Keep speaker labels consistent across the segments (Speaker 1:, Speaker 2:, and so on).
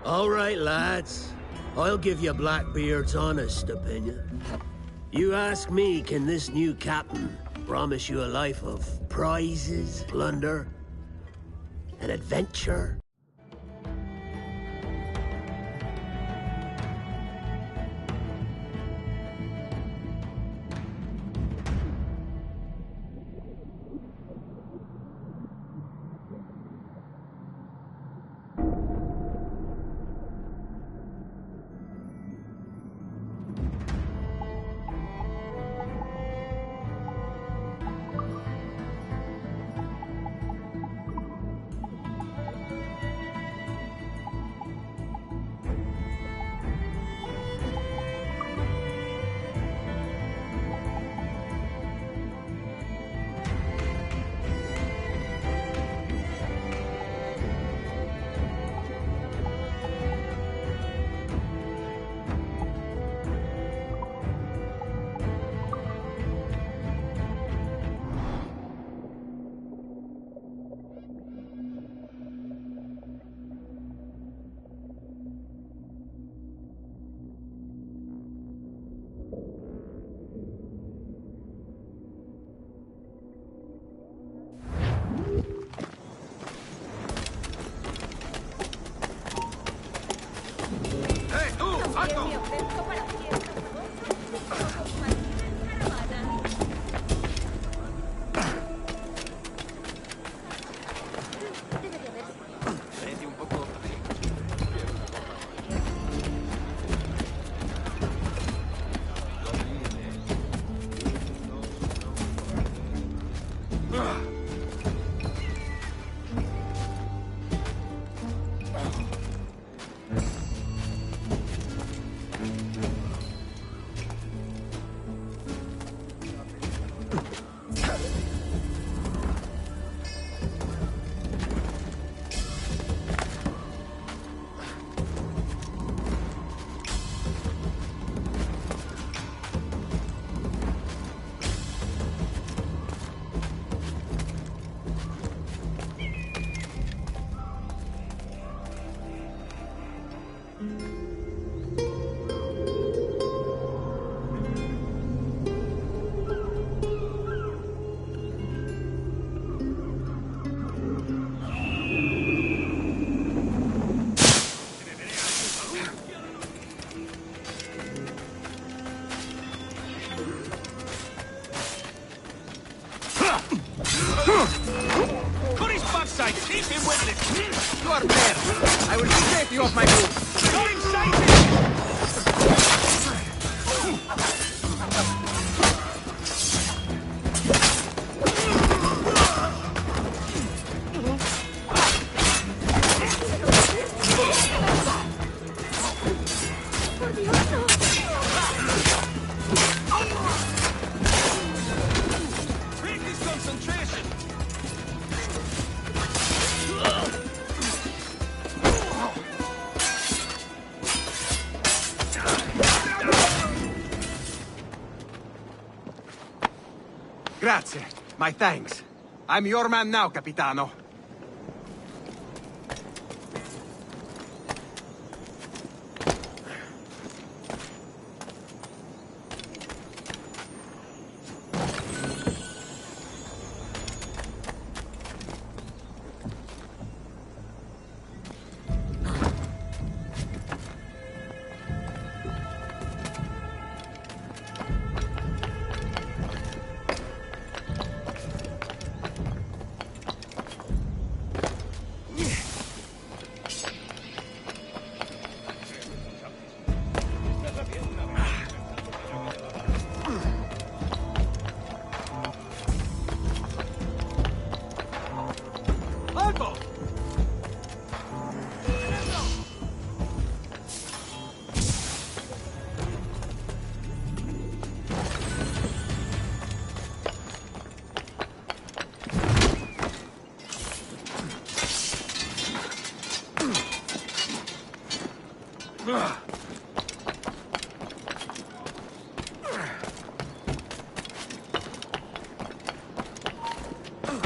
Speaker 1: All right, lads. I'll give you Blackbeard's honest opinion. You ask me, can this new captain promise you a life of prizes, plunder, and adventure?
Speaker 2: Put his backside! Keep him with it! You are there! I will scrape you off my boots! Go inside him! Grazie. My thanks. I'm your man now, Capitano.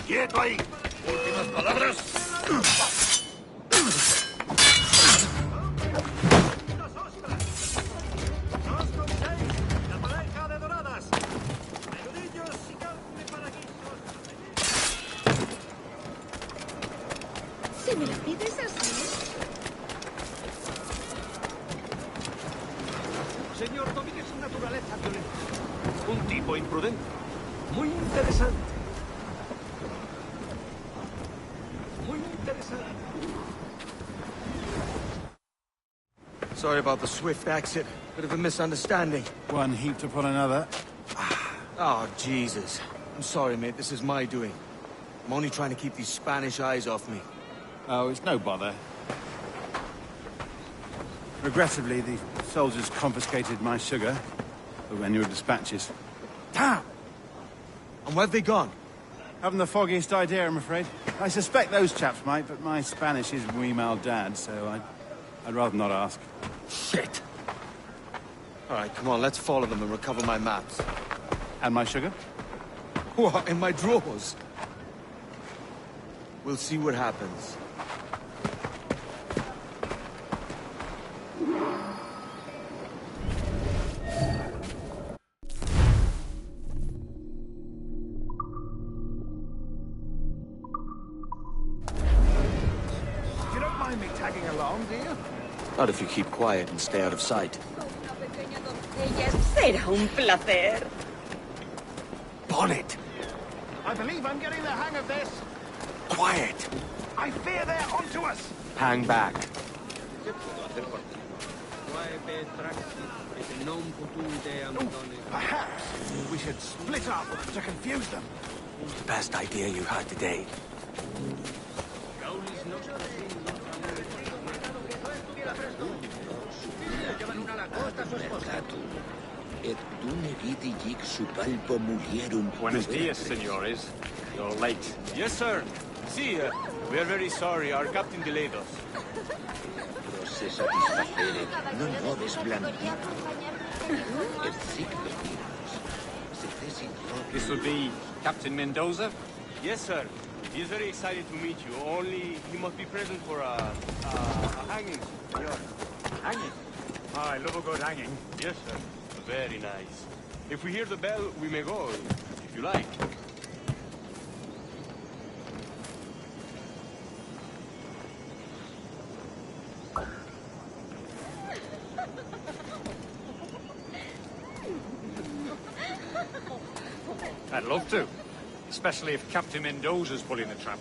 Speaker 3: ¡Quieto ahí! ¡Últimas palabras!
Speaker 4: Si me lo pides así.
Speaker 3: Señor, domine su naturaleza violenta. Un tipo imprudente. Muy interesante. Muy interesante.
Speaker 2: Sorry about the swift exit. Bit of a misunderstanding.
Speaker 5: One heaped upon another.
Speaker 2: Oh, Jesus. I'm sorry, mate. This is my doing. I'm only trying to keep these Spanish eyes off me.
Speaker 5: Oh, it's no bother. Regrettably, the soldiers confiscated my sugar when your dispatches.
Speaker 2: Damn! And where have they gone?
Speaker 5: Haven't the foggiest idea, I'm afraid. I suspect those chaps might, but my Spanish is wee mal dad, so I'd rather not ask.
Speaker 2: Shit! All right, come on, let's follow them and recover my maps.
Speaker 5: And my sugar?
Speaker 2: What, in my drawers? We'll see what happens.
Speaker 3: You don't mind me tagging along, do you?
Speaker 2: Not if you keep quiet and stay out of sight.
Speaker 4: Será un placer.
Speaker 2: Bonnet!
Speaker 3: I believe I'm getting the hang of this.
Speaker 2: Quiet!
Speaker 3: I fear they're onto us.
Speaker 2: Hang back.
Speaker 3: Perhaps we should split up to confuse them.
Speaker 2: The best idea you had today.
Speaker 6: Buenos dias, senores. You're late. Yes, sir. See, we are very sorry. Our captain delayed us. This will be Captain Mendoza? Yes, sir. He is very excited to meet you. Only he must be present for a hanging, senor. Hanging?
Speaker 3: I love a good hanging.
Speaker 6: Yes, sir. Very nice. If we hear the bell, we may go, if you like.
Speaker 7: I'd love to. Especially if Captain Mendoza's pulling the trap.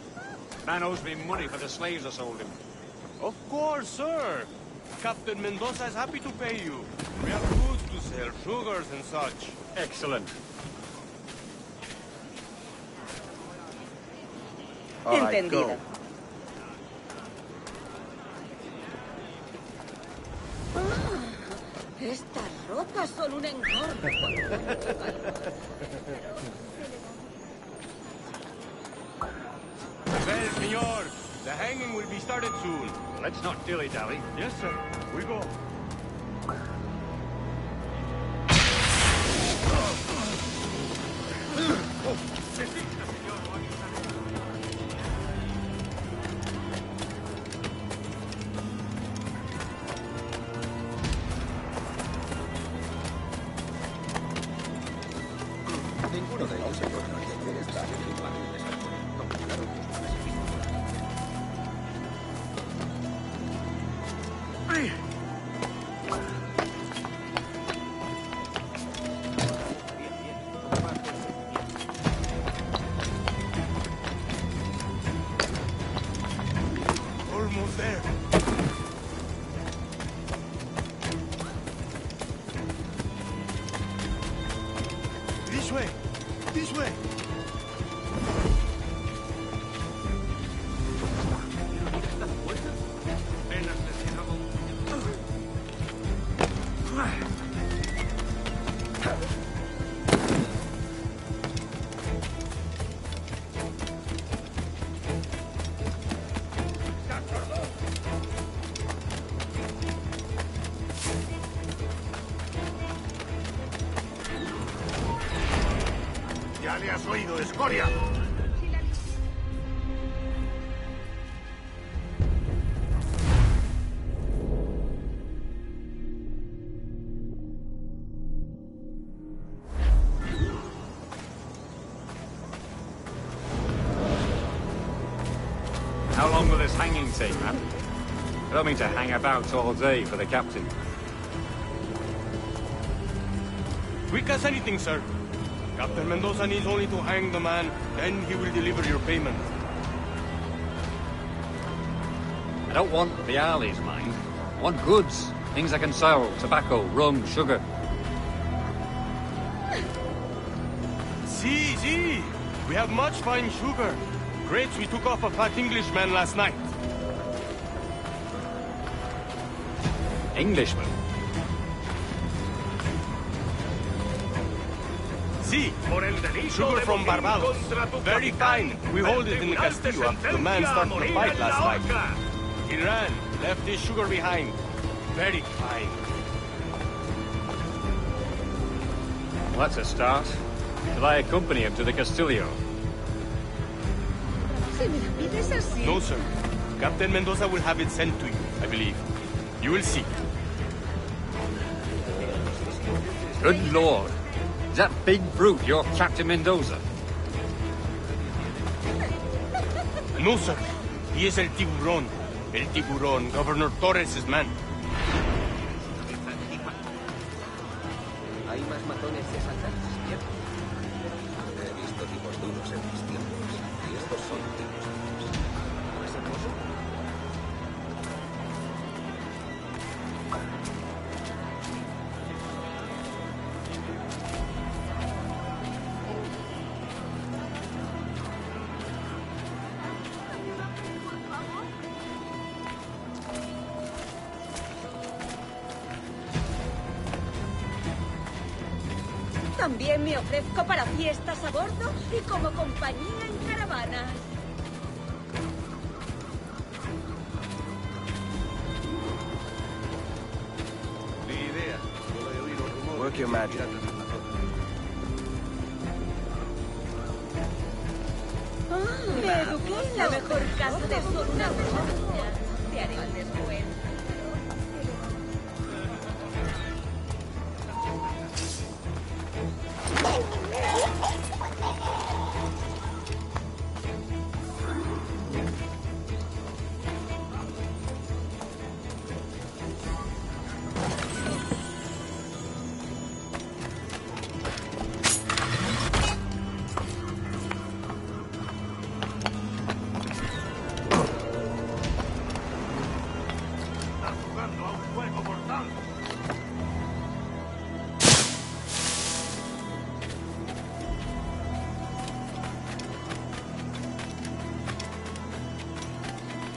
Speaker 7: Man owes me money for the slaves I sold him.
Speaker 6: Of course, sir. Captain Mendoza is happy to pay you. We have goods to sell, sugars and such.
Speaker 7: Excellent.
Speaker 2: All right,
Speaker 4: Entendido.
Speaker 2: go.
Speaker 4: Estas ropas son un engorro.
Speaker 6: Well, senor, the hanging will be started soon.
Speaker 7: Let's not dilly-dally.
Speaker 6: Yes, sir. We go. Almost there. This way. This way. Ya le has oído, escoria.
Speaker 7: How long will this hanging take, man? I don't mean to hang about all day for the captain.
Speaker 6: Quick as anything, sir. Captain Mendoza needs only to hang the man, then he will deliver your payment.
Speaker 7: I don't want the alleys, mind. I want goods. Things I can sell. Tobacco, rum, sugar.
Speaker 6: See. We have much fine sugar. Grapes we took off a fat Englishman last night.
Speaker 7: Englishman?
Speaker 6: See, sugar from Barbados. Very fine. We hold it in the Castillo after the man started the fight last night. He ran, left his sugar behind. Very fine.
Speaker 7: Well, that's a start. Shall I accompany him to the Castillo?
Speaker 6: No, sir. Captain Mendoza will have it sent to you, I believe. You will see.
Speaker 7: Good Lord. Is that big brute your Captain Mendoza?
Speaker 6: No, sir. He is El Tiburón. El Tiburón, Governor Torres' man.
Speaker 8: Hay más matones de saltar, ¿cierto? He visto tipos duros en mis tiempos. Y estos son tipos duros. ¿No es hermoso?
Speaker 4: También me ofrezco para fiestas a bordo y como compañía en caravanas.
Speaker 3: Ni idea. Solo he oído rumores.
Speaker 8: Work your magic.
Speaker 4: Me eduqué en la mejor casa de Soruna. Te haré el descuento.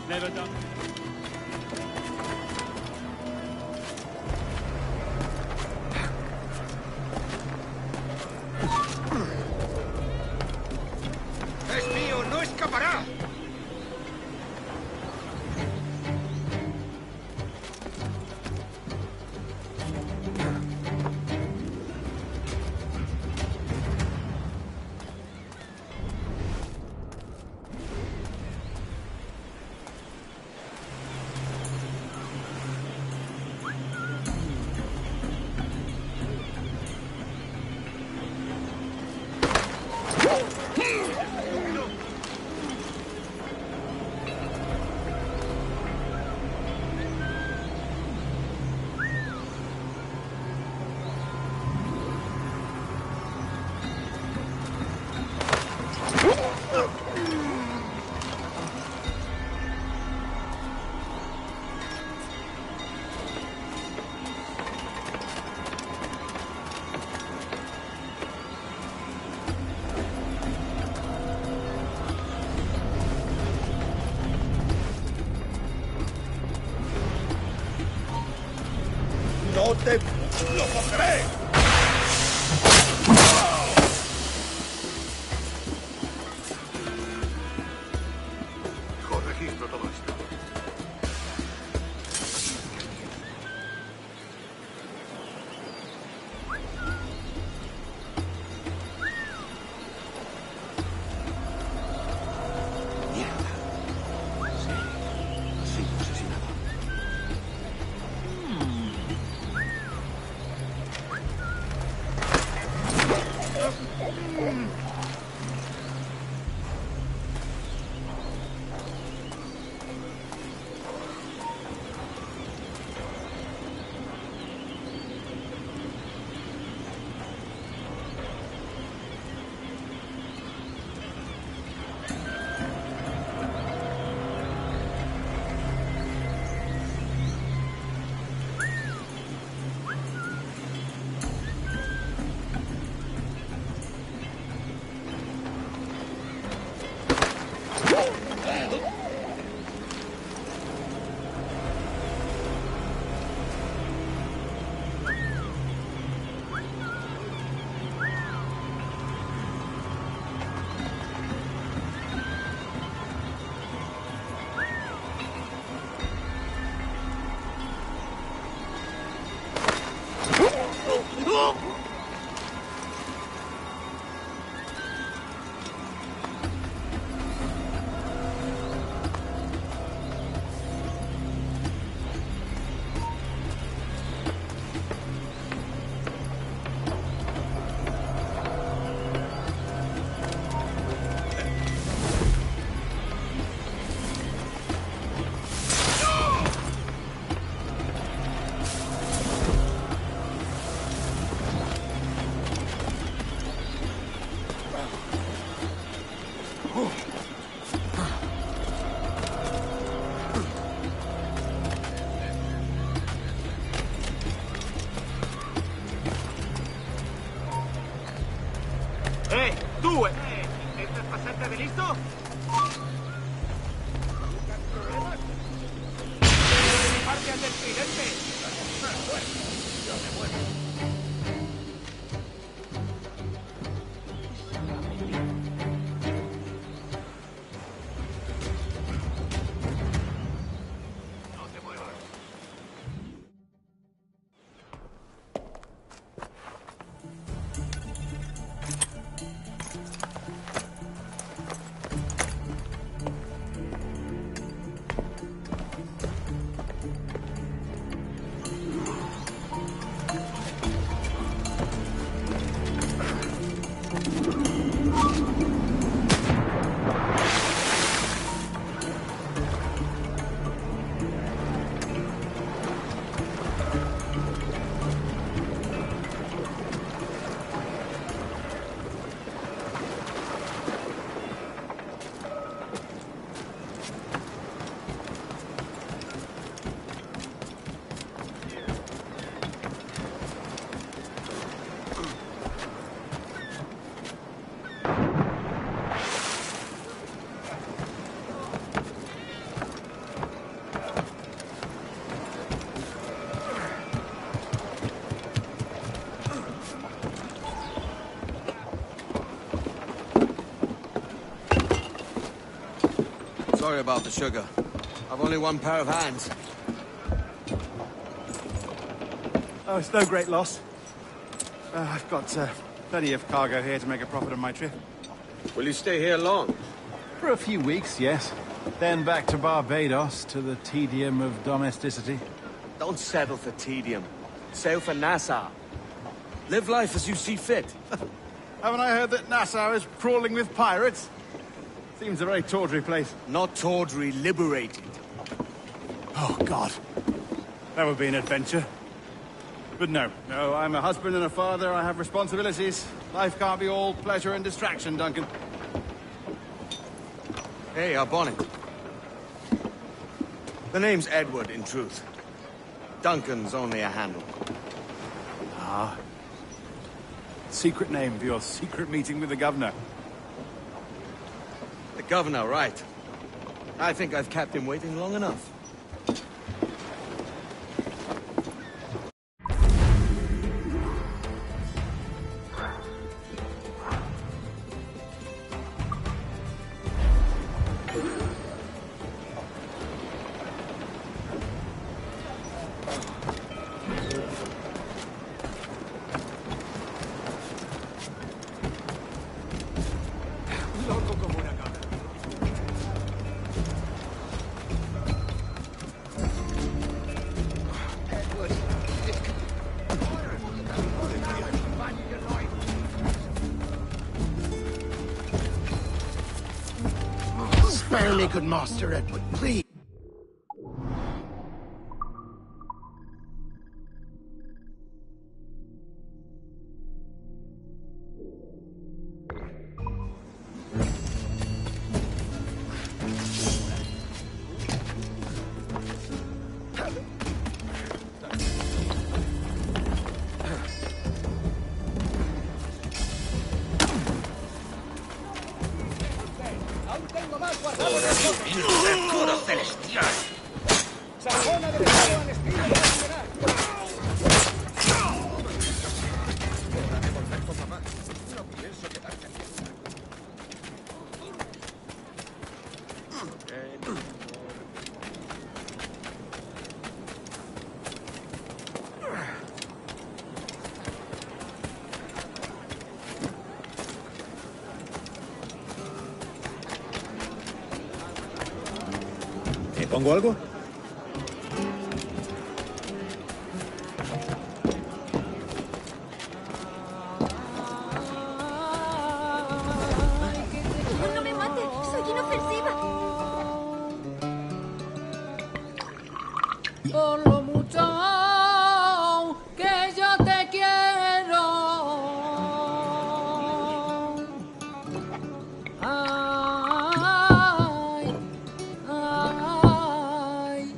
Speaker 7: Never done.
Speaker 2: ¡Es mío! ¡No escapará!
Speaker 3: ¡No te lo cogeré! Registro todo esto. Mierda. Sí, ha sido asesinado. ¿Usted de listo? ¡Parte al del tridente!
Speaker 6: Sorry about the sugar. I've only one pair of hands.
Speaker 5: Oh, it's no great loss. I've got plenty of cargo here to make a profit on my trip.
Speaker 6: Will you stay here long?
Speaker 5: For a few weeks, yes. Then back to Barbados, to the tedium of domesticity.
Speaker 6: Don't settle for tedium. Sail for Nassau. Live life as you see fit.
Speaker 5: Haven't I heard that Nassau is crawling with pirates? Seems a very tawdry place.
Speaker 6: Not tawdry, liberated.
Speaker 5: Oh, God. That would be an adventure. But no, I'm a husband and a father. I have responsibilities. Life can't be all pleasure and distraction, Duncan.
Speaker 6: Hey, our bonnet. The name's Edward, in truth. Duncan's only a handle.
Speaker 5: Ah. Secret name for your secret meeting with the governor.
Speaker 6: The governor, right. I think I've kept him waiting long enough.
Speaker 1: Spare me, good Master Edward, please.
Speaker 3: ¿Te pongo algo?
Speaker 4: ¡No me mate! ¡Soy inofensiva!
Speaker 9: Por lo mucho que yo te quiero. Ay, ay, ay.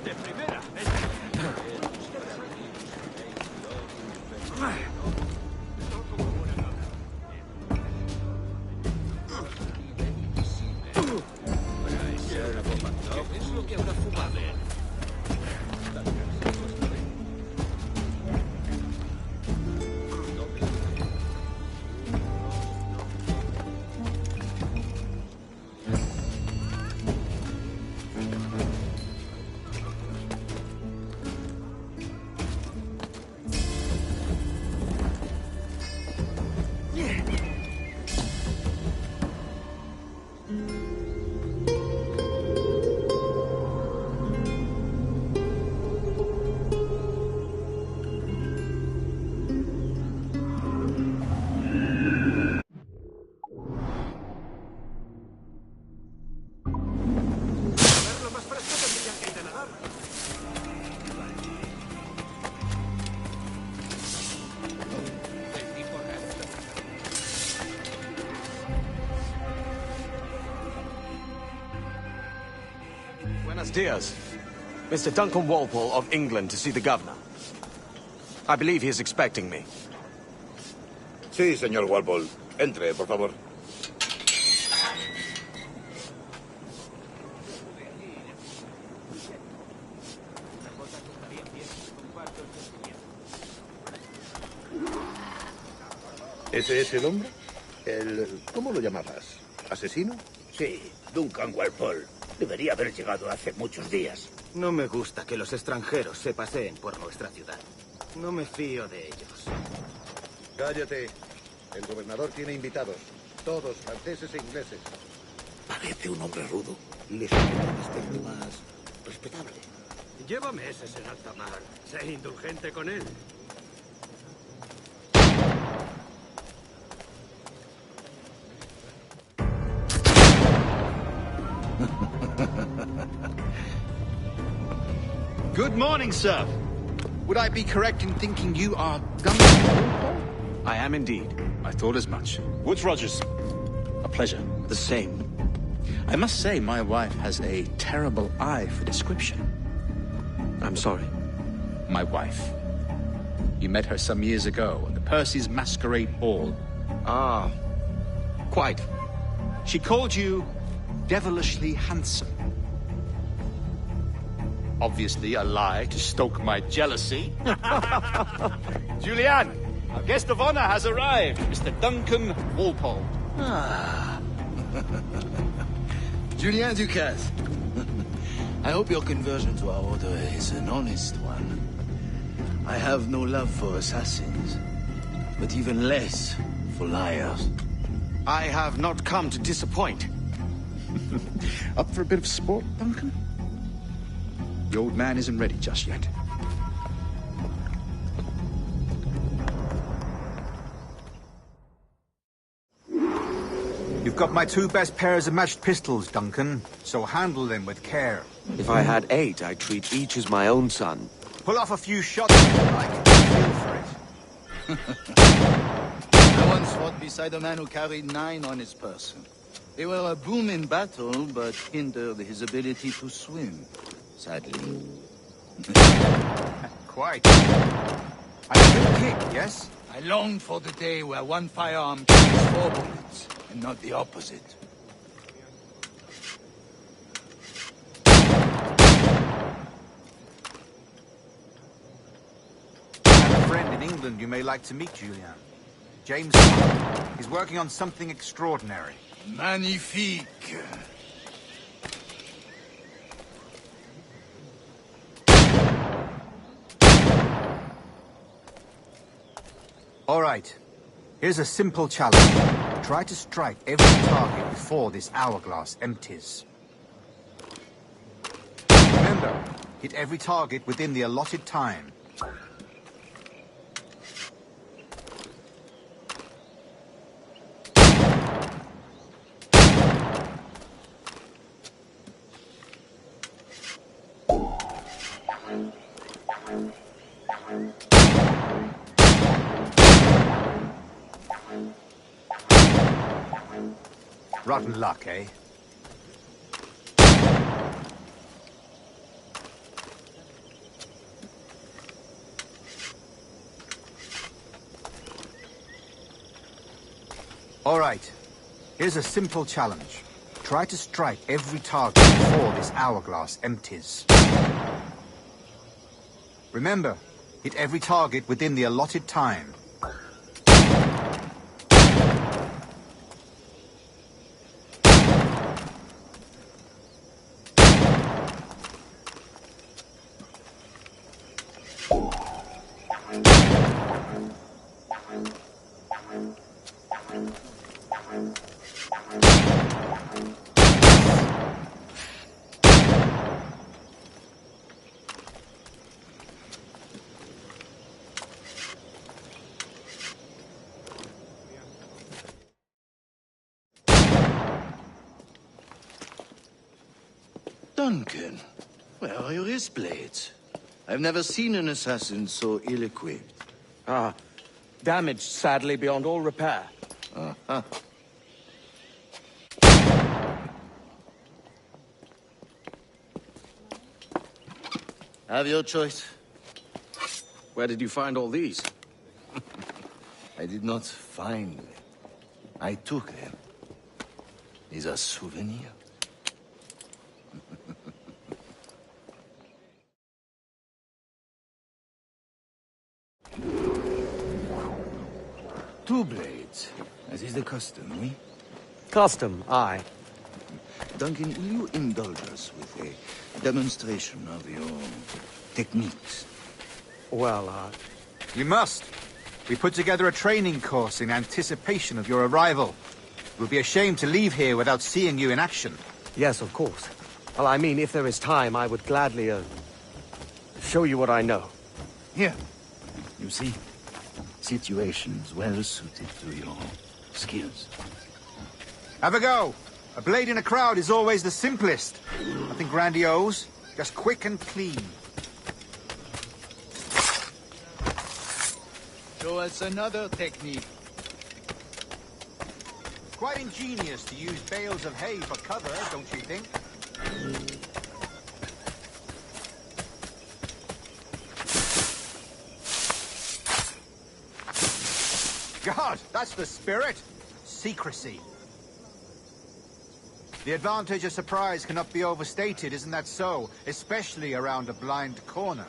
Speaker 3: De primera.
Speaker 8: ¿Qué es lo que habrá fumado?
Speaker 6: Buenos dias. Mr. Duncan Walpole of England to see the governor. I believe he is expecting me.
Speaker 10: Sí, señor Walpole. Entre, por favor. ¿Ese es el hombre? ¿Cómo lo llamabas? ¿Asesino?
Speaker 11: Sí, Duncan Walpole. Debería haber llegado hace muchos días.
Speaker 2: No me gusta que los extranjeros se paseen por nuestra ciudad. No me fío de ellos.
Speaker 10: Cállate. El gobernador tiene invitados. Todos franceses e ingleses.
Speaker 11: Parece un hombre rudo. Le sugiero un aspecto más respetable.
Speaker 3: Llévame ese en alta mar. Sé indulgente con él.
Speaker 12: Good morning, sir. Would I be correct in thinking you are Duncan?
Speaker 6: I am indeed.
Speaker 12: I thought as much. Woods Rogers. A pleasure.
Speaker 6: The same.
Speaker 12: I must say, my wife has a terrible eye for description.
Speaker 6: I'm sorry.
Speaker 12: My wife. You met her some years ago at the Percy's Masquerade Ball.
Speaker 6: Ah, quite.
Speaker 12: She called you devilishly handsome. Obviously a lie to stoke my jealousy. Julianne, our guest of honor has arrived, Mr. Duncan Walpole.
Speaker 13: Ah. Julien Ducasse. I hope your conversion to our order is an honest one. I have no love for assassins, but even less for liars.
Speaker 6: I have not come to disappoint.
Speaker 12: Up for a bit of sport, Duncan? The old man isn't ready just yet.
Speaker 2: You've got my two best pairs of matched pistols, Duncan, so handle them with care.
Speaker 6: If I had 8, I'd treat each as my own son.
Speaker 2: Pull off a few shots if you like. Feel for it.
Speaker 13: I once fought beside a man who carried 9 on his person. They were a boom in battle, but hindered his ability to swim. Sadly.
Speaker 2: Quite. A good kick, yes?
Speaker 13: I longed for the day where one firearm carries 4 bullets, and not the opposite.
Speaker 2: I have a friend in England you may like to meet, Julian. James Hunt. He's working on something extraordinary.
Speaker 13: Magnifique.
Speaker 2: All right. Here's a simple challenge. Try to strike every target before this hourglass empties. Remember, hit every target within the allotted time. Rotten luck, eh? All right. Here's a simple challenge. Try to strike every target before this hourglass empties. Remember, hit every target within the allotted time.
Speaker 13: Duncan, where are your wrist blades? I've never seen an assassin so ill-equipped.
Speaker 6: Ah, damaged sadly beyond all repair.
Speaker 13: Uh-huh. Have your choice.
Speaker 6: Where did you find all these?
Speaker 13: I did not find them. I took them. These are souvenirs. Two blades, as is the custom, oui?
Speaker 6: Custom, aye.
Speaker 13: Duncan, will you indulge us with a demonstration of your techniques?
Speaker 6: Well,
Speaker 2: You must. We put together a training course in anticipation of your arrival. It would be a shame to leave here without seeing you in action.
Speaker 6: yes, of course. Well, I mean, if there is time, I would gladly, show you what I know.
Speaker 13: Here. You see? Situations well suited to your skills.
Speaker 2: Have a go. A blade in a crowd is always the simplest. Nothing grandiose, just quick and clean.
Speaker 13: Show us another technique.
Speaker 2: Quite ingenious to use bales of hay for cover, don't you think? God, that's the spirit. Secrecy. The advantage of surprise cannot be overstated, isn't that so? Especially around a blind corner.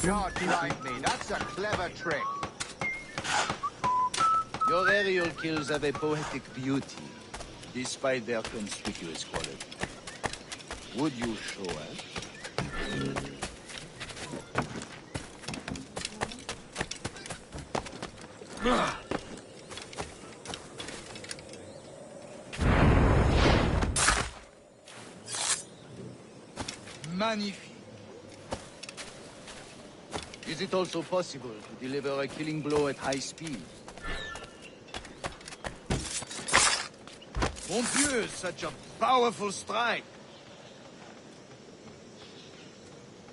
Speaker 2: God blind me, that's a clever trick.
Speaker 13: Your aerial kills have a poetic beauty, despite their conspicuous quality. Would you show us? Magnifique. Is it also possible to deliver a killing blow at high speed? Mon Dieu, such a powerful strike!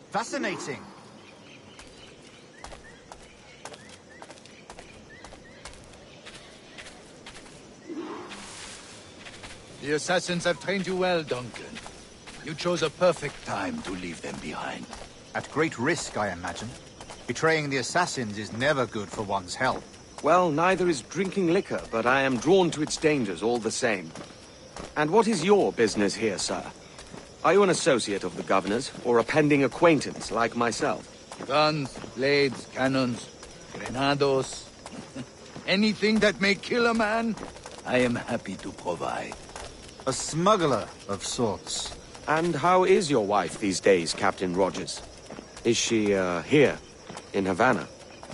Speaker 2: Fascinating.
Speaker 13: The assassins have trained you well, Duncan. You chose a perfect time to leave them behind.
Speaker 2: At great risk, I imagine. Betraying the assassins is never good for one's health.
Speaker 6: Well, neither is drinking liquor, but I am drawn to its dangers all the same. And what is your business here, sir? Are you an associate of the governor's, or a pending acquaintance like myself?
Speaker 13: Guns, blades, cannons, grenados. Anything that may kill a man, I am happy to provide.
Speaker 2: A smuggler of sorts.
Speaker 6: And how is your wife these days, Captain Rogers? Is she, here, in Havana?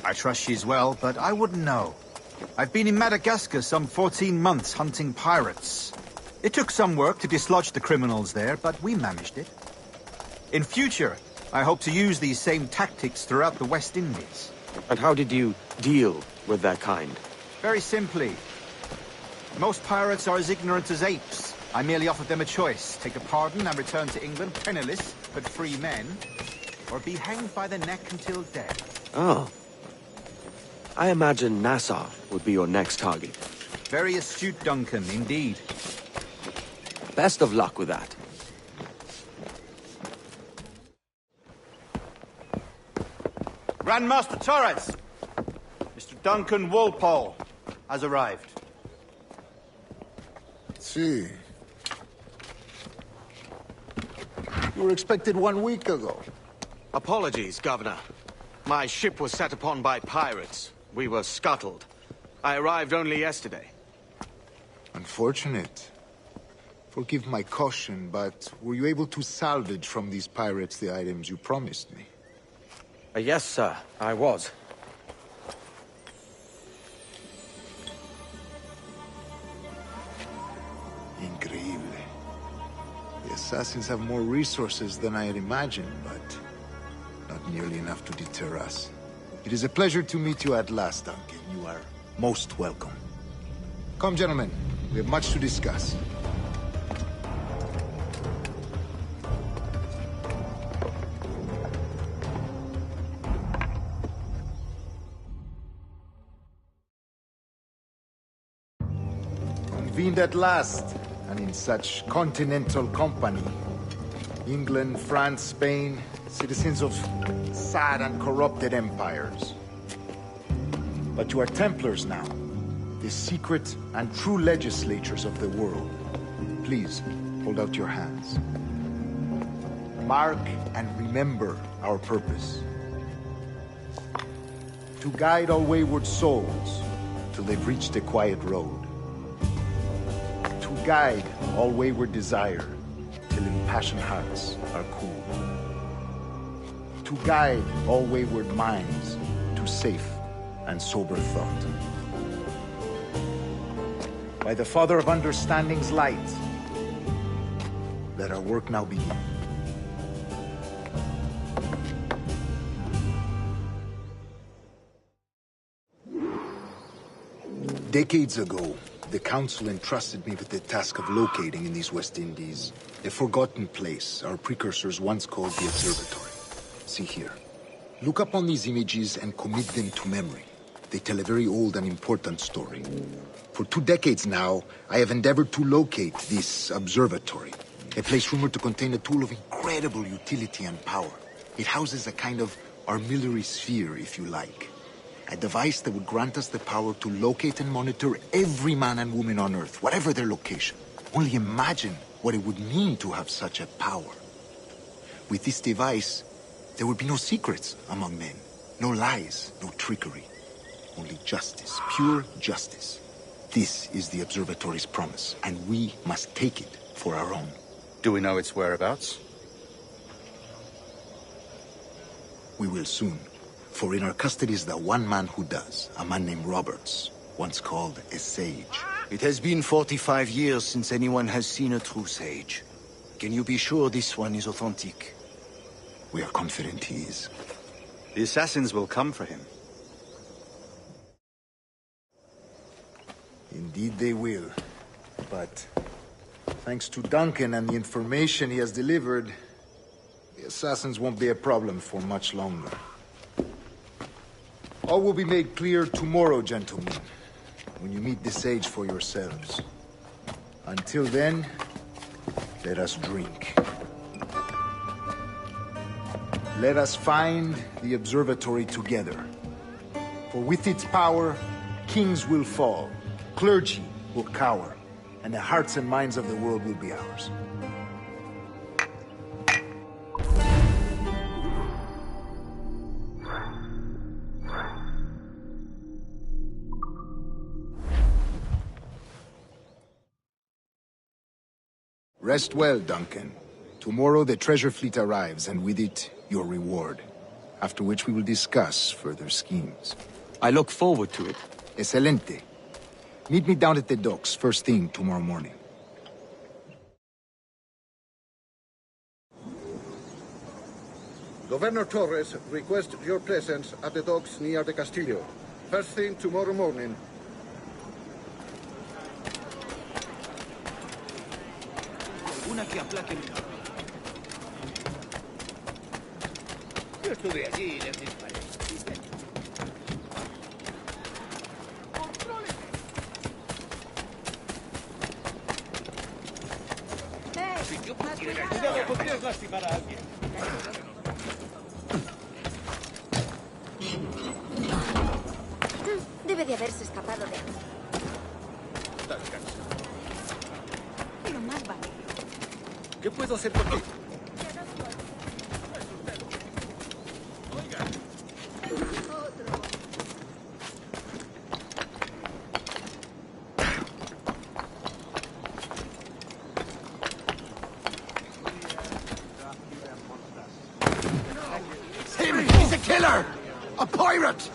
Speaker 2: I trust she's well, but I wouldn't know. I've been in Madagascar some 14 months hunting pirates. It took some work to dislodge the criminals there, but we managed it. In future, I hope to use these same tactics throughout the West Indies.
Speaker 6: And how did you deal with that kind?
Speaker 2: Very simply. Most pirates are as ignorant as apes. I merely offered them a choice. Take a pardon and return to England penniless, but free men, or be hanged by the neck until death.
Speaker 6: Oh. I imagine Nassau would be your next target.
Speaker 2: Very astute, Duncan, indeed.
Speaker 6: Best of luck with that.
Speaker 2: Grandmaster Torres! Mr. Duncan Walpole has arrived.
Speaker 14: See. You were expected 1 week ago.
Speaker 6: Apologies, Governor. My ship was set upon by pirates. We were scuttled. I arrived only yesterday.
Speaker 14: Unfortunate. Forgive my caution, but were you able to salvage from these pirates the items you promised me?
Speaker 6: Yes, sir, I was.
Speaker 14: Increíble. The assassins have more resources than I had imagined, but not nearly enough to deter us. It is a pleasure to meet you at last, Duncan. You are most welcome. Come, gentlemen. We have much to discuss. Convened at last, and in such continental company. England, France, Spain, citizens of sad and corrupted empires. But you are Templars now, the secret and true legislators of the world. Please, hold out your hands. Mark and remember our purpose. To guide all wayward souls till they've reached a quiet road. To guide all wayward desire till impassioned hearts are cool. To guide all wayward minds to safe and sober thought. By the Father of Understanding's light, let our work now begin. Decades ago, the Council entrusted me with the task of locating in these West Indies a forgotten place our precursors once called the Observatory. See here. Look upon these images and commit them to memory. They tell a very old and important story. For 2 decades now, I have endeavored to locate this observatory, a place rumored to contain a tool of incredible utility and power. It houses a kind of armillary sphere, if you like. A device that would grant us the power to locate and monitor every man and woman on Earth, whatever their location. Only imagine what it would mean to have such a power. With this device, there would be no secrets among men, no lies, no trickery. Only justice, pure justice. This is the observatory's promise, and we must take it for our own.
Speaker 2: Do we know its whereabouts?
Speaker 14: We will soon. For in our custody is the one man who does, a man named Roberts, once called a sage.
Speaker 13: It has been 45 years since anyone has seen a true sage. Can you be sure this one is authentic?
Speaker 14: We are confident he is.
Speaker 2: The assassins will come for him.
Speaker 14: Indeed they will. But thanks to Duncan and the information he has delivered, the assassins won't be a problem for much longer. All will be made clear tomorrow, gentlemen, when you meet the sage for yourselves. Until then, let us drink. Let us find the observatory together. For with its power, kings will fall, clergy will cower, and the hearts and minds of the world will be ours. Rest well, Duncan. Tomorrow the treasure fleet arrives, and with it, your reward. After which we will discuss further schemes.
Speaker 6: I look forward to it.
Speaker 14: Excelente. Meet me down at the docks first thing tomorrow morning.
Speaker 10: Governor Torres requests your presence at the docks near the Castillo. First thing tomorrow morning.
Speaker 8: Una que aplaque. Yo estuve allí y les disparé. Si yo pudiera, cuidado, podrías lastimar a alguien.
Speaker 15: Debe de haberse escapado de aquí.
Speaker 4: Lo más vale.
Speaker 10: ¿Qué puedo hacer por ti?
Speaker 11: Him! He's a killer! A pirate!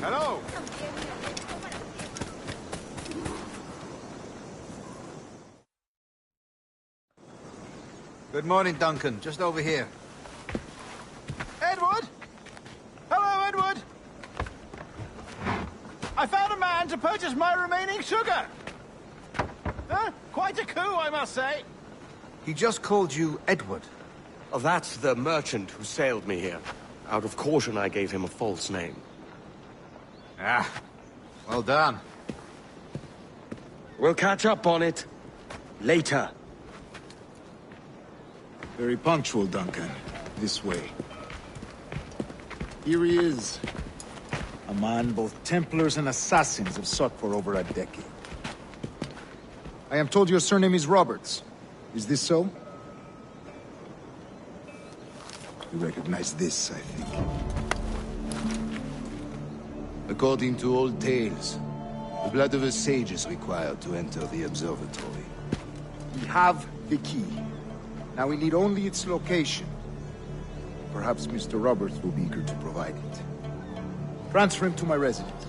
Speaker 5: Hello!
Speaker 2: Good morning, Duncan. Just over here.
Speaker 5: Edward! Hello, Edward! I found a man to purchase my remaining sugar! Quite a coup, I must say.
Speaker 2: He just called you Edward.
Speaker 6: Oh, that's the merchant who sailed me here. Out of caution, I gave him a false name.
Speaker 2: Ah, well done.
Speaker 6: We'll catch up on it later.
Speaker 14: Very punctual, Duncan. This way. Here he is. A man both Templars and Assassins have sought for over a decade. I am told your surname is Roberts. Is this so? You recognize this, I think.
Speaker 13: According to old tales, the blood of a sage is required to enter the observatory.
Speaker 14: We have the key. Now we need only its location. Perhaps Mr. Roberts will be eager to provide it. Transfer him to my residence.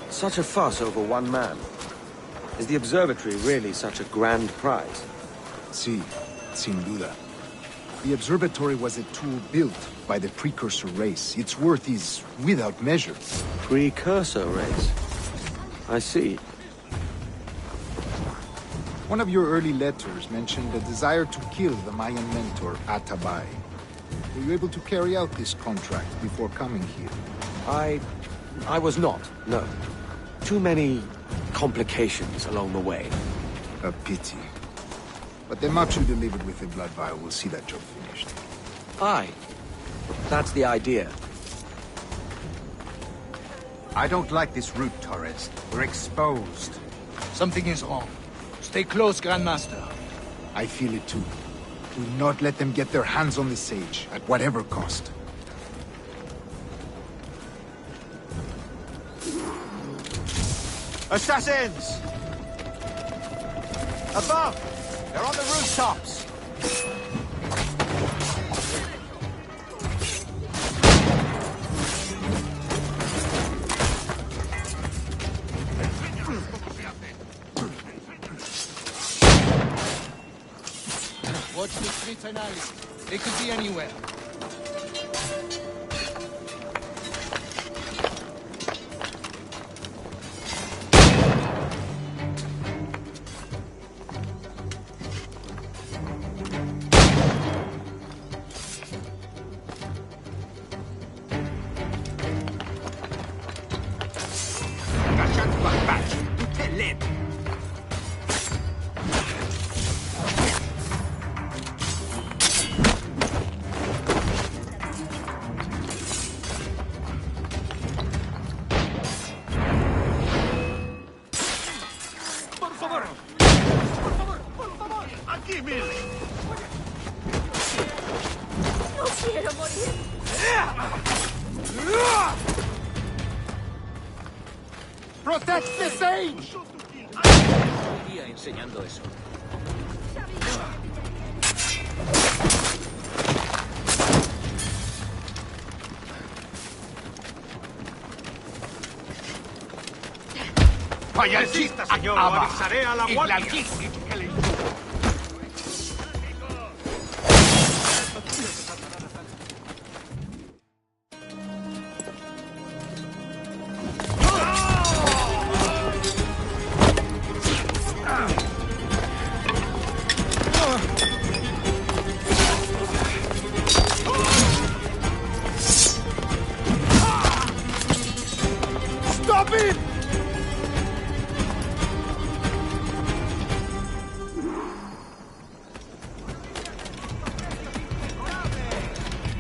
Speaker 6: Such a fuss over one man. Is the observatory really such a grand prize?
Speaker 14: Sí, sin duda. The observatory was a tool built by the precursor race. Its worth is without measure.
Speaker 6: Precursor race? I see.
Speaker 14: One of your early letters mentioned a desire to kill the Mayan mentor, Atabay. Were you able to carry out this contract before coming here?
Speaker 6: I was not, no. Too many complications along the way.
Speaker 14: A pity. But the match you delivered with the blood vial will see that job finished.
Speaker 6: Aye. That's the idea.
Speaker 2: I don't like this route, Torres. We're exposed.
Speaker 11: Something is wrong. Stay close, Grandmaster.
Speaker 14: I feel it too. Do not let them get their hands on the sage, at whatever cost.
Speaker 2: Assassins! Above! They're on the rooftops!
Speaker 11: Watch the streets and alleys. They could be anywhere. Protect the sage!
Speaker 8: Día enseñando eso.
Speaker 3: Payasista, señor. Lo avisaré a la guardia.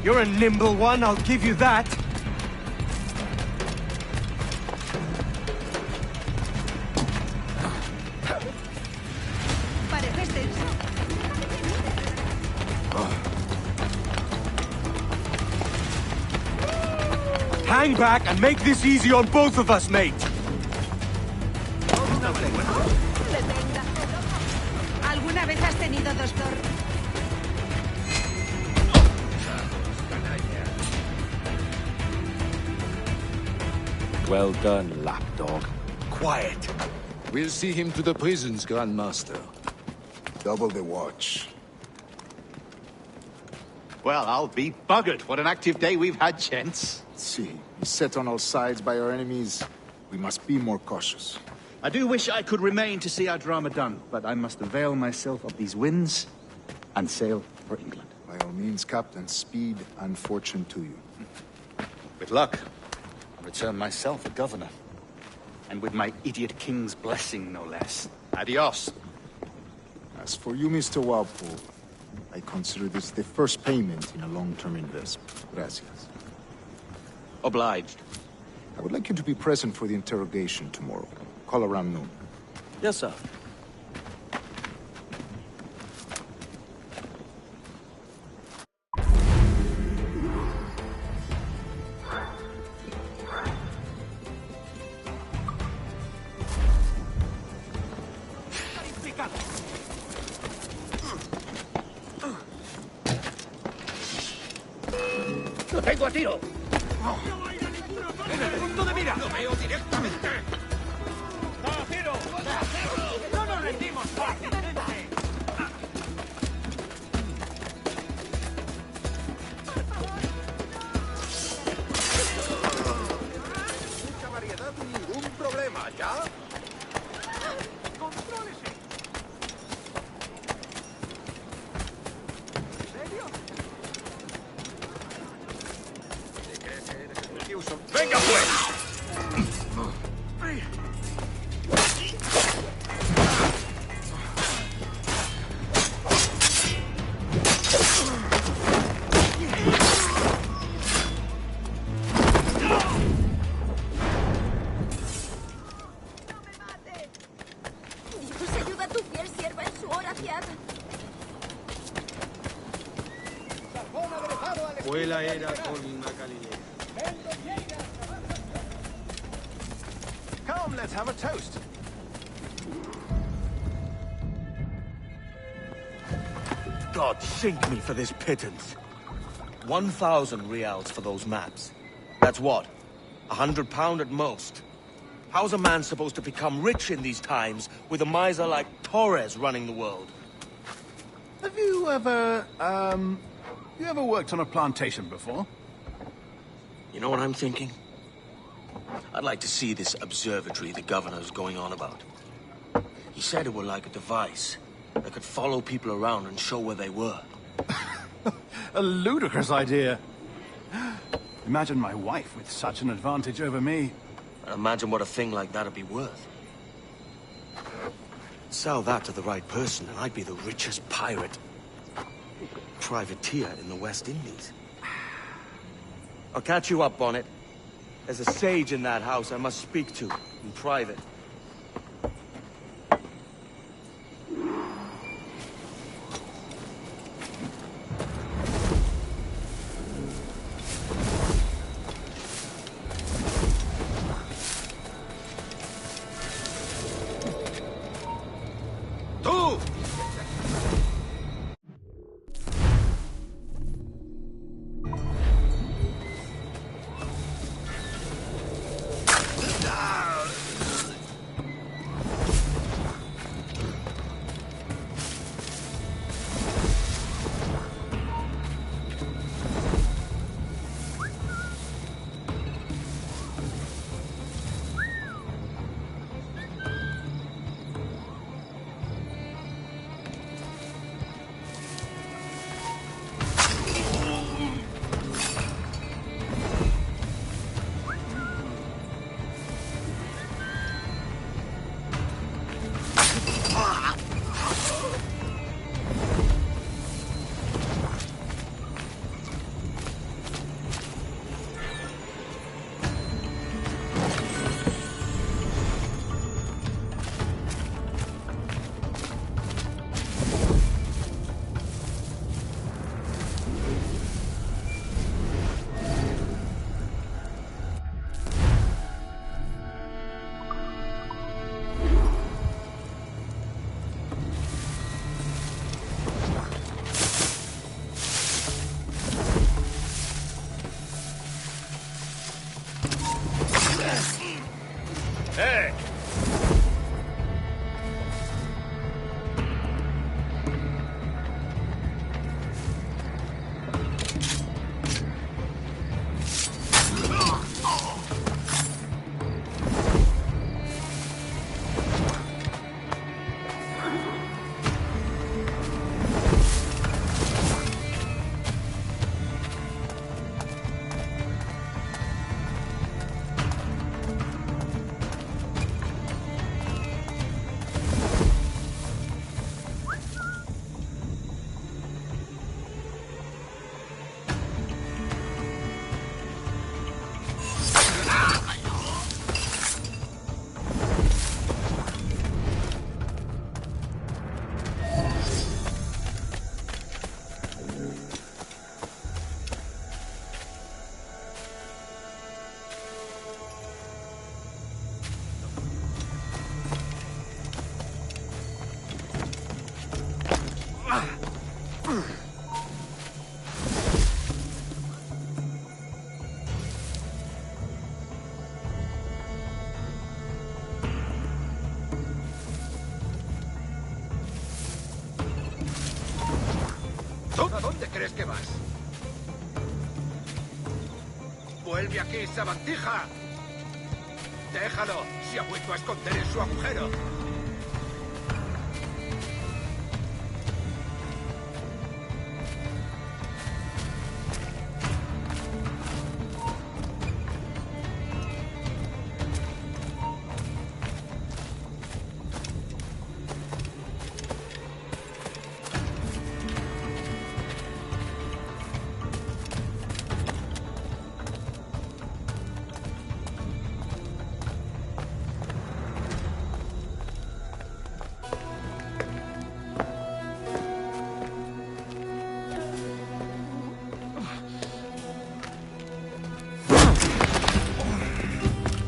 Speaker 6: You're a nimble one, I'll give you that.
Speaker 4: Pareces tenso.
Speaker 6: Hang back and make this easy on both of us, mate.
Speaker 4: Detenga. ¿Alguna vez has tenido doctor?
Speaker 12: Well done, lapdog.
Speaker 13: Quiet. We'll see him to the prisons, Grandmaster.
Speaker 14: Double the watch.
Speaker 2: Well, I'll be buggered. What an active day we've had, gents.
Speaker 14: See, beset on all sides by our enemies. We must be more cautious.
Speaker 2: I do wish I could remain to see our drama done, but I must avail myself of these winds and sail for England.
Speaker 14: By all means, Captain, speed and fortune to you.
Speaker 2: With luck, I'll return myself a governor. And with my idiot king's blessing, no less. Adios.
Speaker 14: As for you, Mr. Walpole, I consider this the first payment in a long-term investment. Gracias.
Speaker 13: Obliged.
Speaker 14: I would like you to be present for the interrogation tomorrow. Call around noon.
Speaker 13: Yes, sir.
Speaker 3: ¡Lo tengo a tiro!
Speaker 6: ¡En el punto de mira!
Speaker 3: ¡Lo veo directamente! ¡A tiro! ¡No nos rendimos fácilmente!
Speaker 10: Mucha variedad, ningún problema, ¿ya?
Speaker 3: ¡Contrólese! ¿En serio?
Speaker 10: ¿Te crees que eres el Newsom?
Speaker 3: ¡Venga, pues!
Speaker 4: Dios ayuda a tu fiel sierva en su oración.
Speaker 6: Fue la era con Galilea.
Speaker 3: Come, let's have a toast.
Speaker 6: God sink me for this pittance. 1,000 reals for those maps. That's what? £100 at most. How's a man supposed to become rich in these times with a miser like Torres running the world?
Speaker 5: Have you ever worked on a plantation before?
Speaker 6: You know what I'm thinking? I'd like to see this observatory the governor's going on about. He said it were like a device that could follow people around and show where they were.
Speaker 5: A ludicrous idea. Imagine my wife with such an advantage over me.
Speaker 6: And imagine what a thing like that'd be worth. Sell that to the right person and I'd be the richest pirate. Privateer in the West Indies. I'll catch you up on it. There's a sage in that house I must speak to in private.
Speaker 3: ¡Tú!
Speaker 10: ¿A dónde crees que vas? ¡Vuelve aquí, sabandija! ¡Déjalo! Se ha vuelto a esconder en su agujero.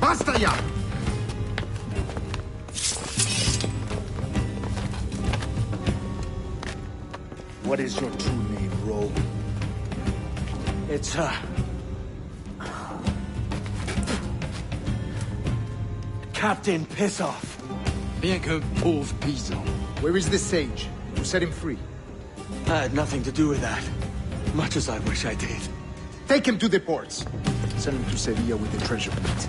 Speaker 14: ¡Basta ya!
Speaker 12: What is your true name, rogue?
Speaker 6: It's, Captain Pissoff.
Speaker 12: Bien que pauvre paysan. Where is the sage? You set him free.
Speaker 6: I had nothing to do with that. Much as I wish I did.
Speaker 12: Take him to the ports. Send him to Sevilla with the treasure plate.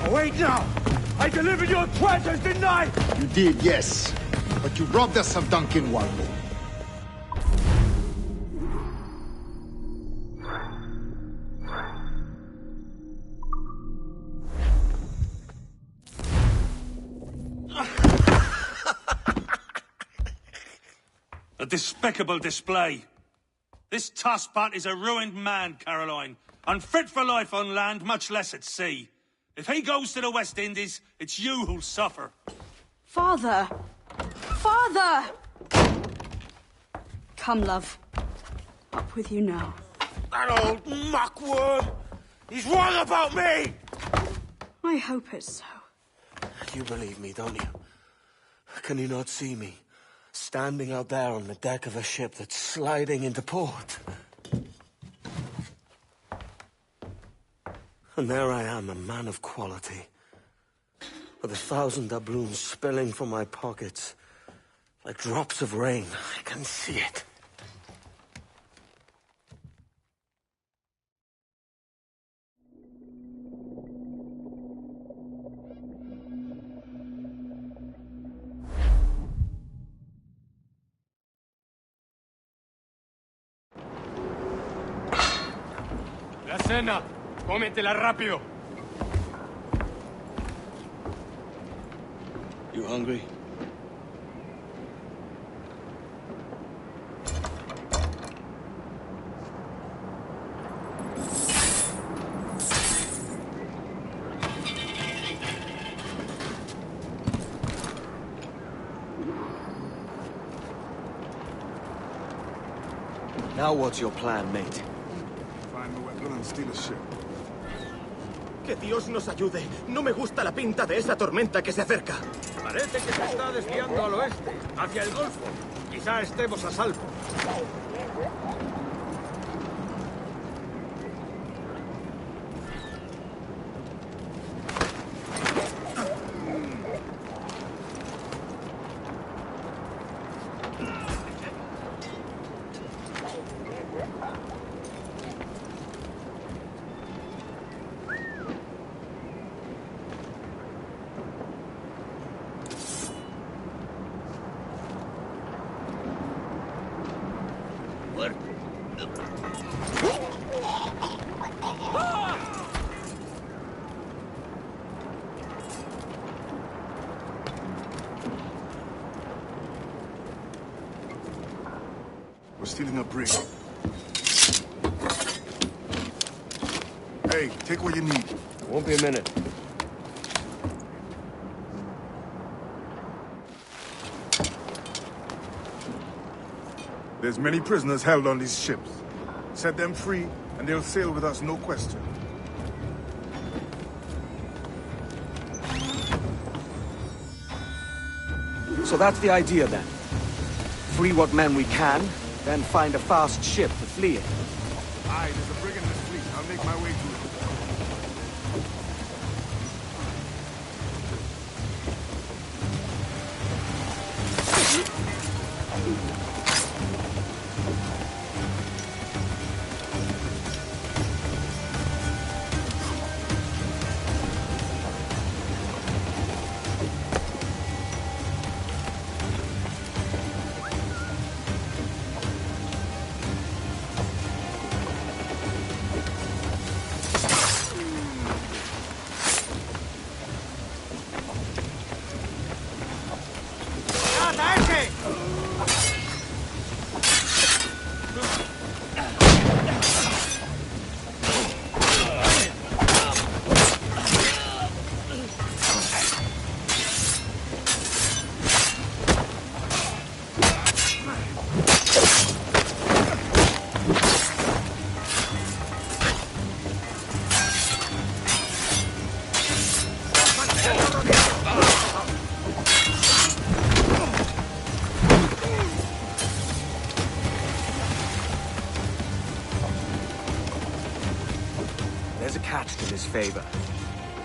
Speaker 6: Oh, wait now! I delivered your treasures, didn't I?
Speaker 12: You did, yes. But you robbed us of Duncan Warble.
Speaker 7: A despicable display. This Tosspot is a ruined man, Caroline. Unfit for life on land, much less at sea. If he goes to the West Indies, it's you who'll suffer.
Speaker 15: Father! Father! Come, love. Up with you now.
Speaker 6: That old muckworm! He's wrong about me!
Speaker 15: I hope it's so.
Speaker 6: You believe me, don't you? Can you not see me? Standing out there on the deck of a ship that's sliding into port. And there I am, a man of quality. With 1,000 doubloons spilling from my pockets. Like drops of rain. I can see it.
Speaker 3: La cena. Cómetela rápido.
Speaker 6: You hungry? Now what's your plan, mate?
Speaker 14: Find the weapon and steal a ship.
Speaker 3: Que Dios nos ayude. No me gusta la pinta de esa tormenta que se acerca. Parece que se está desviando al oeste, hacia el Golfo. Quizá estemos a salvo.
Speaker 14: We're stealing a brig. Hey, take what you need.
Speaker 6: Won't be a minute.
Speaker 14: There's many prisoners held on these ships. Set them free, and they'll sail with us, no question.
Speaker 6: So that's the idea, then.
Speaker 16: free what men we can, then find a fast ship to flee in.
Speaker 5: Aye, there's a brig in this fleet. I'll make my way to it.
Speaker 16: There's a catch to this favor.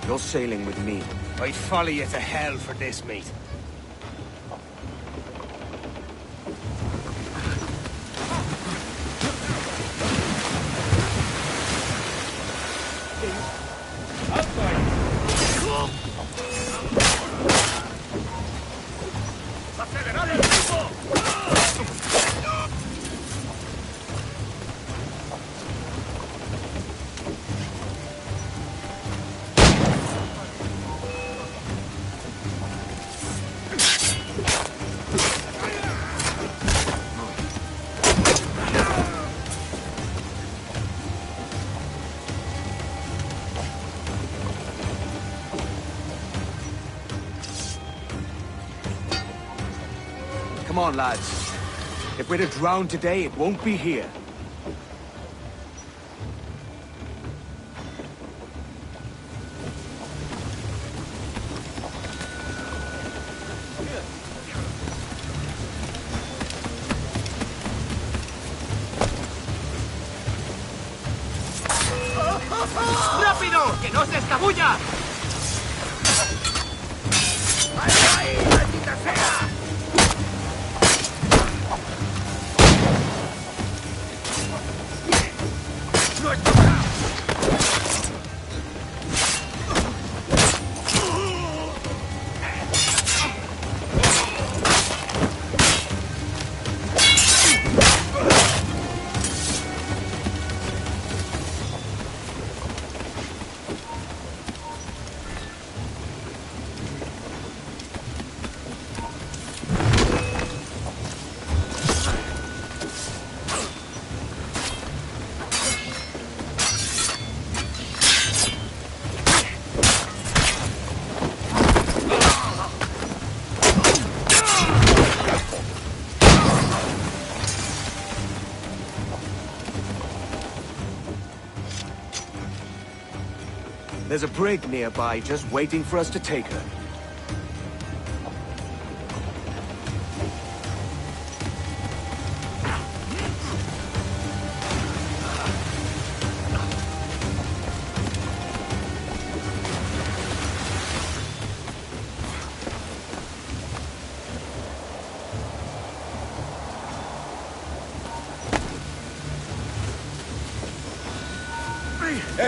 Speaker 16: You're sailing with me.
Speaker 6: I'd follow you to hell for this, mate.
Speaker 16: Come on, lads. If we're to drown today, it won't be here.
Speaker 3: ¡Rápido! ¡Que no se escabulla! ¡Ahí, ahí! ¡Maldita sea! ¡No es toca!
Speaker 16: There's a brig nearby just waiting for us to take her.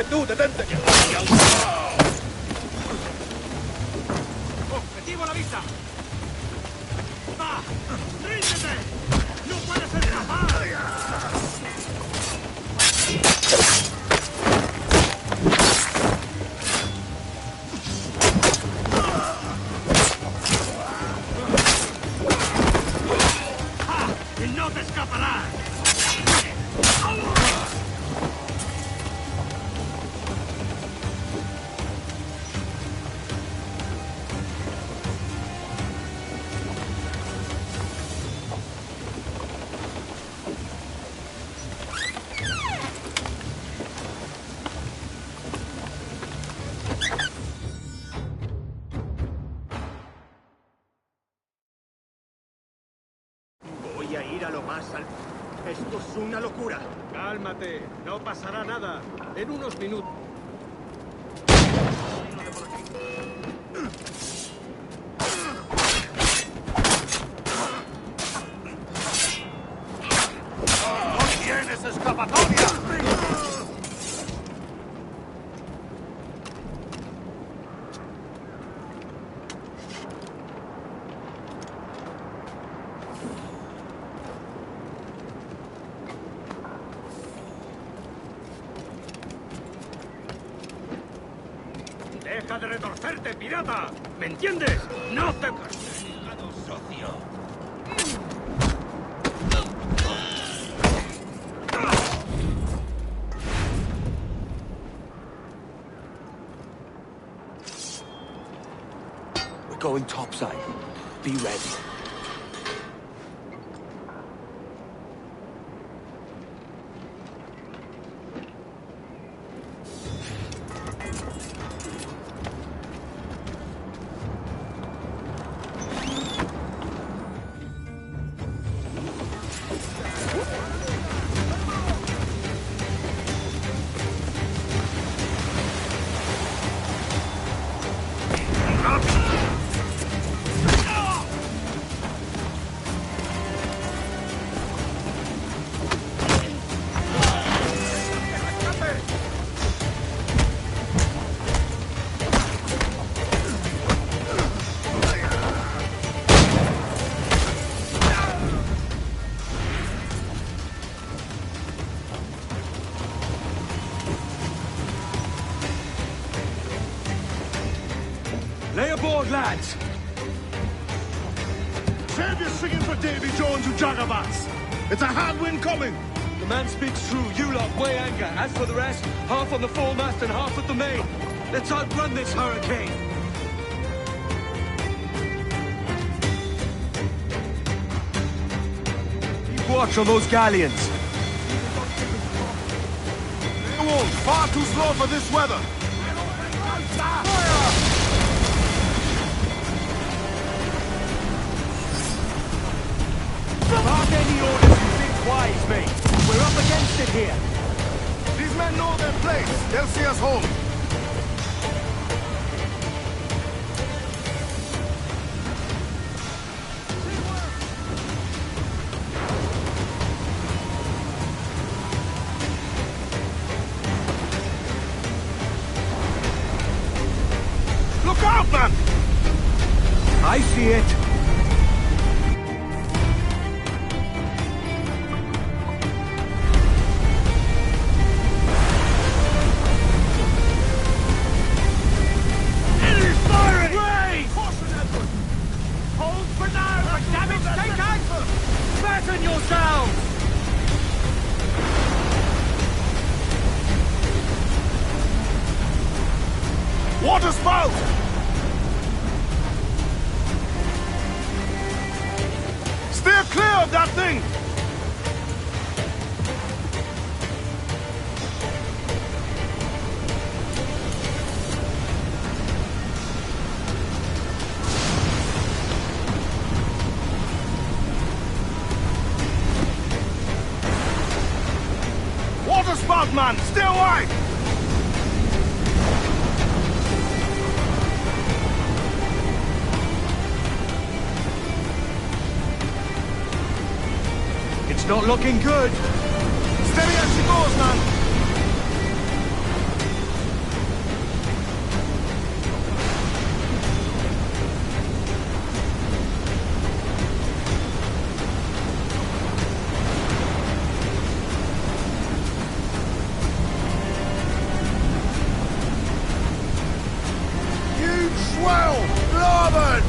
Speaker 10: ¡Tú, detente!
Speaker 3: ¡Objetivo a la vista! ¡Va! ¡Ríndete! ¡No puedes escapar! ¡Y no te escaparás! Esto es una locura.
Speaker 6: Cálmate, no pasará nada. En unos minutos.
Speaker 3: ¡No tienes escapatoria! ¡Deja de retorcerte, pirata! ¿Me entiendes? ¡No te... Llegado, socio!
Speaker 16: We're going topside. Be ready.
Speaker 3: Lay aboard, lads! Save your singing for Davy Jones who jagabats! It's a hard wind coming!
Speaker 6: The man speaks true. You lot weigh anchor. As for the rest, half on the foremast and half at the main. Let's outrun this hurricane. Keep watch on those galleons.
Speaker 3: They won't. Far too slow for this weather.
Speaker 6: Mark any orders you think wise, mate. We're up against it here.
Speaker 3: These men know their place. They'll see us home. Look out, man!
Speaker 6: I see it.
Speaker 3: Fasten yourselves! Water spout! Steer clear of that thing! Water spout, man! Stay wide!
Speaker 6: It's not looking good.
Speaker 3: Steady as she goes, man! Huge swell! Larboard!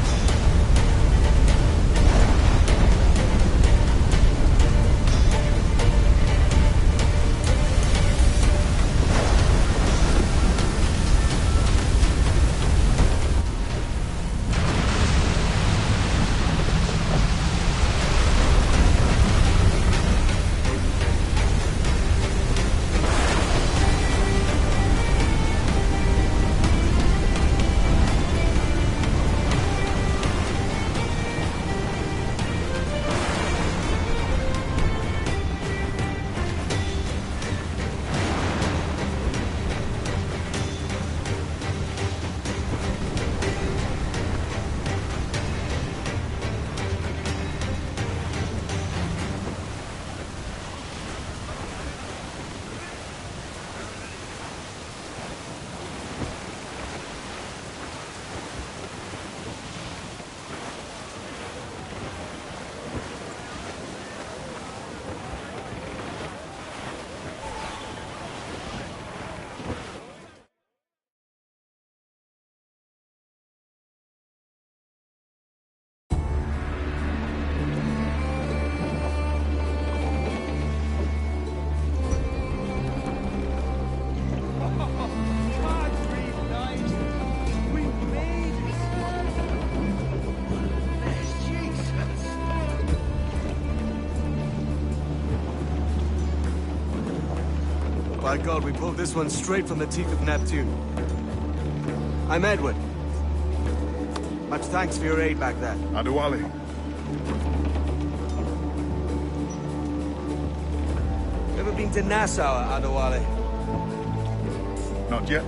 Speaker 13: By God, we pulled this one straight from the teeth of Neptune. I'm Edward. Much thanks for your aid back there.
Speaker 5: Adewale.
Speaker 13: Ever been to Nassau, Adewale?
Speaker 5: Not yet.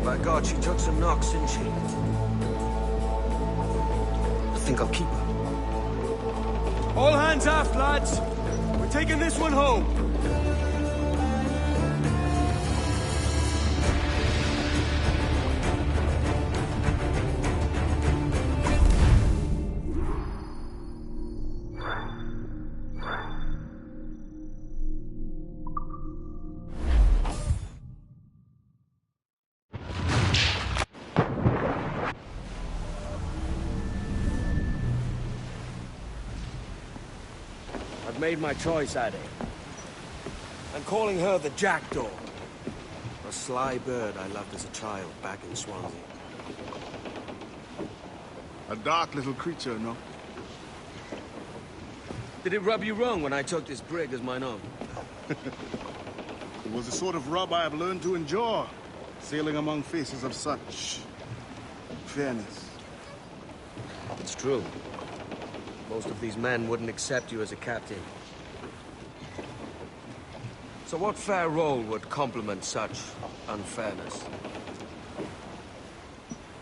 Speaker 13: By God, she took some knocks, didn't she? I think I'll keep her. All hands aft, lads! We're taking this one home! I've made my choice, Addy. I'm calling her the Jackdaw. A sly bird I loved as a child back in Swansea.
Speaker 5: A dark little creature, no?
Speaker 13: Did it rub you wrong when I took this brig as mine own?
Speaker 5: It was the sort of rub I have learned to endure, sailing among faces of such fairness.
Speaker 13: It's true. Most of these men wouldn't accept you as a captain. So what fair role would complement such unfairness?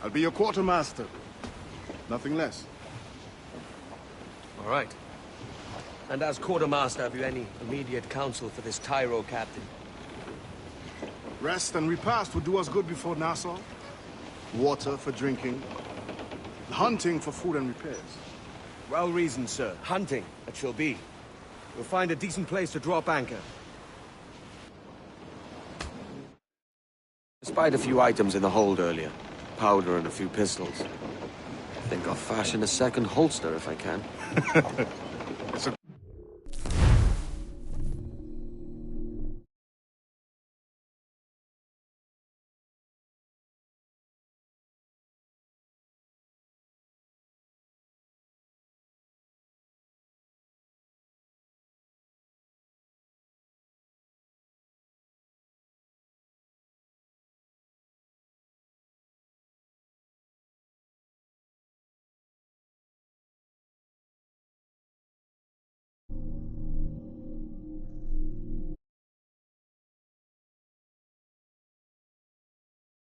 Speaker 5: I'll be your quartermaster. Nothing less.
Speaker 13: All right. And as quartermaster, have you any immediate counsel for this Tyro captain?
Speaker 5: Rest and repast would do us good before Nassau. Water for drinking. Hunting for food and repairs.
Speaker 13: Well reasoned, sir. Hunting, it shall be. We'll find a decent place to drop anchor. Despite a few items in the hold earlier, powder and a few pistols, I think I'll fashion a second holster if I can.